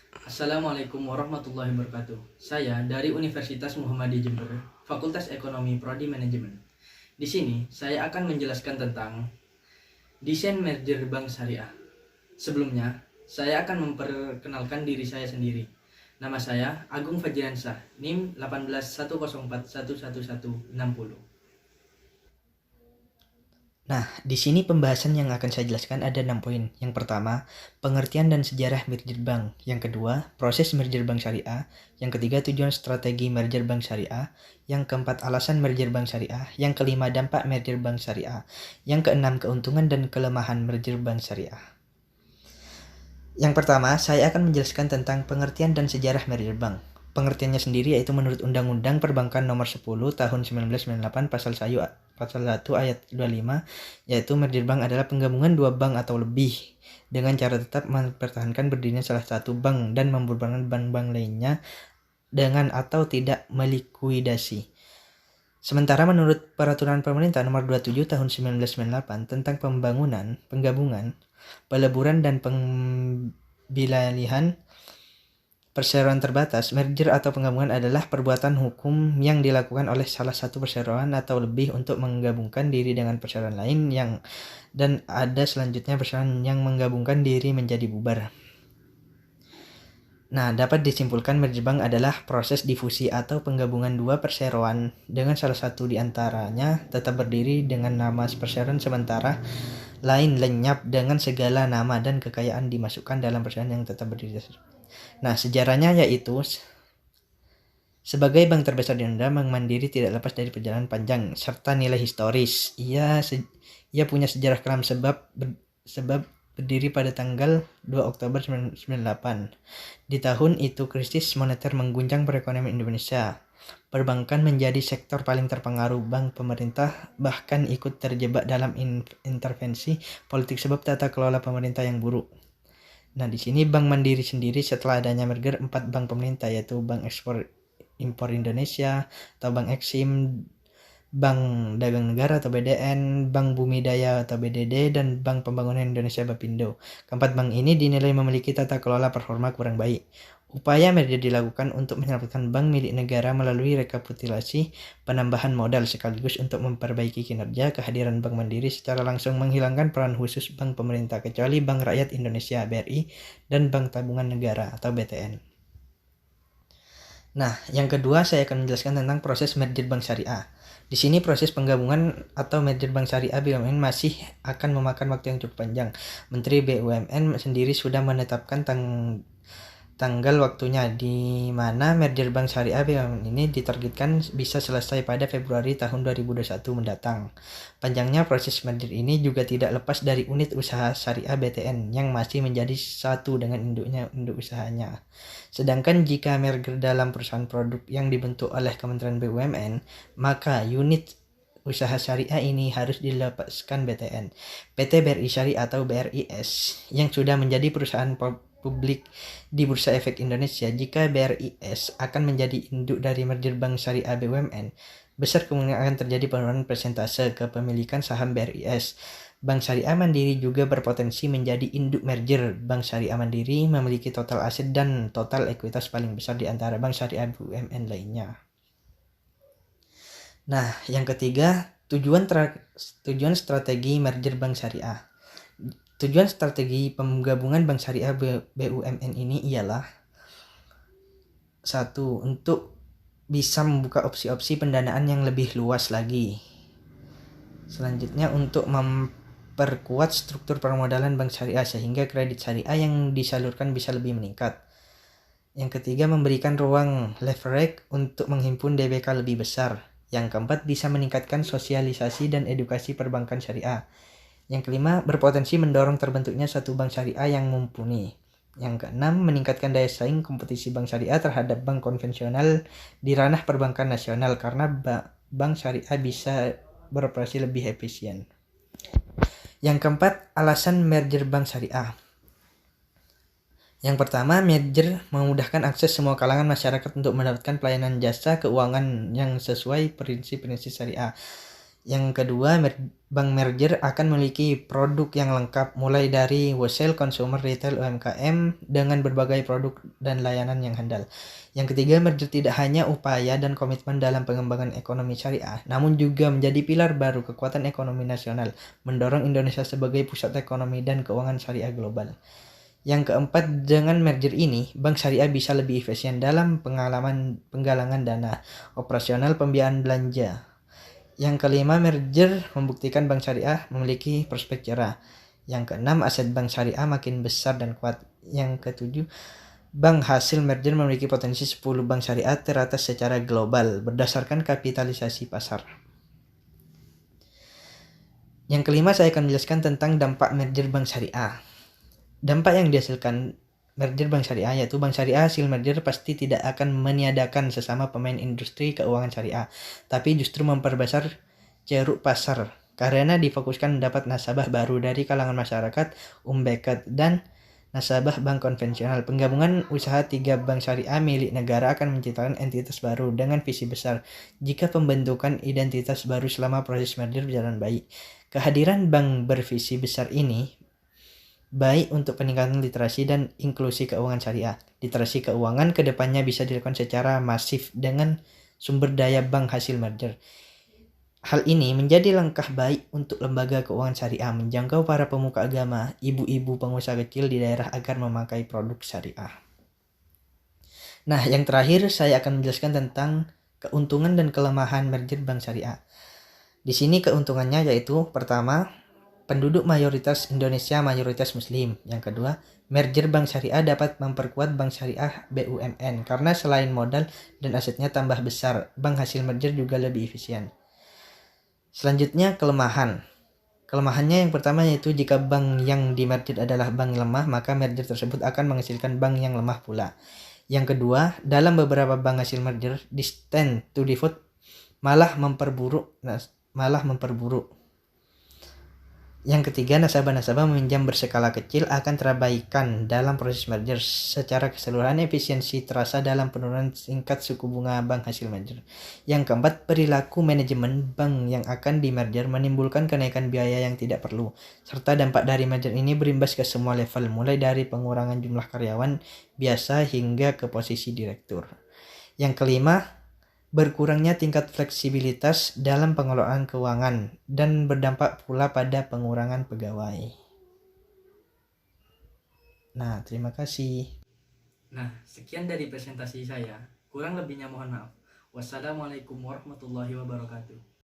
Assalamualaikum warahmatullahi wabarakatuh. Saya dari Universitas Muhammadiyah Jember, Fakultas Ekonomi Prodi Manajemen. Di sini saya akan menjelaskan tentang desain merger bank syariah. Sebelumnya, saya akan memperkenalkan diri saya sendiri. Nama saya Agung Fajriansah, NIM 1810411160. Nah, di sini pembahasan yang akan saya jelaskan ada 6 poin. Yang pertama, pengertian dan sejarah merger bank. Yang kedua, proses merger bank syariah. Yang ketiga, tujuan strategi merger bank syariah. Yang keempat, alasan merger bank syariah. Yang kelima, dampak merger bank syariah. Yang keenam, keuntungan dan kelemahan merger bank syariah. Yang pertama, saya akan menjelaskan tentang pengertian dan sejarah merger bank. Pengertiannya sendiri yaitu menurut Undang-Undang Perbankan Nomor 10 Tahun 1998 Pasal 1 Ayat 25, yaitu merger bank adalah penggabungan dua bank atau lebih dengan cara tetap mempertahankan berdirinya salah satu bank dan membubarkan bank-bank lainnya dengan atau tidak melikuidasi. Sementara menurut Peraturan Pemerintah Nomor 27 Tahun 1998 tentang pembangunan, penggabungan, peleburan dan pembilalihan perseroan terbatas, merger atau penggabungan adalah perbuatan hukum yang dilakukan oleh salah satu perseroan atau lebih untuk menggabungkan diri dengan perseroan lain dan ada selanjutnya perseroan yang menggabungkan diri menjadi bubar. Nah, dapat disimpulkan merger bank adalah proses difusi atau penggabungan dua perseroan dengan salah satu di antaranya tetap berdiri dengan nama perseroan sementara lain lenyap dengan segala nama dan kekayaan dimasukkan dalam perseroan yang tetap berdiri. Nah, sejarahnya yaitu sebagai bank terbesar di Indonesia, Bank Mandiri tidak lepas dari perjalanan panjang serta nilai historis. Ia punya sejarah kelam sebab berdiri pada tanggal 2 Oktober 1998. Di tahun itu krisis moneter mengguncang perekonomian Indonesia. Perbankan menjadi sektor paling terpengaruh. Bank pemerintah bahkan ikut terjebak dalam intervensi politik sebab tata kelola pemerintah yang buruk. Nah, di sini Bank Mandiri sendiri setelah adanya merger 4 bank pemerintah yaitu Bank Ekspor Impor Indonesia atau Bank Eksim, Bank Dagang Negara atau BDN, Bank Bumi Daya atau BDD, dan Bank Pembangunan Indonesia Bapindo. Keempat bank ini dinilai memiliki tata kelola performa kurang baik. Upaya merger dilakukan untuk menyelamatkan bank milik negara melalui rekapitulasi, penambahan modal sekaligus untuk memperbaiki kinerja. Kehadiran Bank Mandiri secara langsung menghilangkan peran khusus bank pemerintah kecuali Bank Rakyat Indonesia (BRI) dan Bank Tabungan Negara atau BTN. Nah, yang kedua saya akan menjelaskan tentang proses merger bank syariah. Di sini proses penggabungan atau merger bank syariah BUMN masih akan memakan waktu yang cukup panjang. Menteri BUMN sendiri sudah menetapkan tanggal waktunya di mana merger bank syariah BUMN ini ditargetkan bisa selesai pada Februari tahun 2021 mendatang. Panjangnya proses merger ini juga tidak lepas dari unit usaha syariah BTN yang masih menjadi satu dengan induk usahanya. Sedangkan jika merger dalam perusahaan produk yang dibentuk oleh Kementerian BUMN, maka unit usaha syariah ini harus dilepaskan BTN, PT BRI Syariah atau BRIS, yang sudah menjadi perusahaan publik di Bursa Efek Indonesia. Jika BRIS akan menjadi induk dari merger bank syariah BUMN, besar kemungkinan akan terjadi penurunan persentase kepemilikan saham BRIS. Bank Syariah Mandiri juga berpotensi menjadi induk merger. Bank Syariah Mandiri memiliki total aset dan total ekuitas paling besar di antara bank syariah BUMN lainnya. Nah, yang ketiga, tujuan strategi merger bank syariah. Tujuan strategi penggabungan bank syariah BUMN ini ialah satu, untuk bisa membuka opsi-opsi pendanaan yang lebih luas lagi. Selanjutnya, untuk memperkuat struktur permodalan bank syariah sehingga kredit syariah yang disalurkan bisa lebih meningkat. Yang ketiga, memberikan ruang leverage untuk menghimpun DBK lebih besar. Yang keempat, bisa meningkatkan sosialisasi dan edukasi perbankan syariah. Yang kelima, berpotensi mendorong terbentuknya satu bank syariah yang mumpuni. Yang keenam, meningkatkan daya saing kompetisi bank syariah terhadap bank konvensional di ranah perbankan nasional karena bank syariah bisa beroperasi lebih efisien. Yang keempat, alasan merger bank syariah. Yang pertama, merger memudahkan akses semua kalangan masyarakat untuk mendapatkan pelayanan jasa keuangan yang sesuai prinsip-prinsip syariah. Yang kedua, bank merger akan memiliki produk yang lengkap mulai dari wholesale, consumer, retail, UMKM dengan berbagai produk dan layanan yang handal. Yang ketiga, merger tidak hanya upaya dan komitmen dalam pengembangan ekonomi syariah, namun juga menjadi pilar baru kekuatan ekonomi nasional, mendorong Indonesia sebagai pusat ekonomi dan keuangan syariah global. Yang keempat, dengan merger ini, bank syariah bisa lebih efisien dalam penggalangan dana, operasional, pembiayaan belanja. Yang kelima, merger membuktikan bank syariah memiliki prospek cerah. Yang keenam, aset bank syariah makin besar dan kuat. Yang ketujuh, bank hasil merger memiliki potensi 10 bank syariah teratas secara global berdasarkan kapitalisasi pasar. Yang kelima, saya akan menjelaskan tentang dampak merger bank syariah. Dampak yang dihasilkan merger bank syariah yaitu bank syariah hasil merger pasti tidak akan meniadakan sesama pemain industri keuangan syariah, tapi justru memperbesar ceruk pasar karena difokuskan mendapat nasabah baru dari kalangan masyarakat, beket, dan nasabah bank konvensional. Penggabungan usaha 3 bank syariah milik negara akan menciptakan entitas baru dengan visi besar jika pembentukan identitas baru selama proses merger berjalan baik. Kehadiran bank bervisi besar ini baik untuk peningkatan literasi dan inklusi keuangan syariah. Literasi keuangan kedepannya bisa dilakukan secara masif dengan sumber daya bank hasil merger. Hal ini menjadi langkah baik untuk lembaga keuangan syariah menjangkau para pemuka agama, ibu-ibu pengusaha kecil di daerah agar memakai produk syariah. Nah, yang terakhir saya akan menjelaskan tentang keuntungan dan kelemahan merger bank syariah. Di sini keuntungannya yaitu pertama, penduduk mayoritas Indonesia mayoritas Muslim. Yang kedua, merger bank syariah dapat memperkuat bank syariah BUMN karena selain modal dan asetnya tambah besar, bank hasil merger juga lebih efisien. Selanjutnya, kelemahan. Kelemahannya yang pertama yaitu jika bank yang dimerger adalah bank lemah, maka merger tersebut akan menghasilkan bank yang lemah pula. Yang kedua, dalam beberapa bank hasil merger, stand to default malah memperburuk. Yang ketiga, nasabah-nasabah meminjam berskala kecil akan terabaikan dalam proses merger. Secara keseluruhan, efisiensi terasa dalam penurunan tingkat suku bunga bank hasil merger. Yang keempat, perilaku manajemen bank yang akan di-merger menimbulkan kenaikan biaya yang tidak perlu. Serta dampak dari merger ini berimbas ke semua level, mulai dari pengurangan jumlah karyawan biasa hingga ke posisi direktur. Yang kelima, berkurangnya tingkat fleksibilitas dalam pengelolaan keuangan dan berdampak pula pada pengurangan pegawai. Nah, terima kasih. Nah, sekian dari presentasi saya. Kurang lebihnya mohon maaf. Wassalamualaikum warahmatullahi wabarakatuh.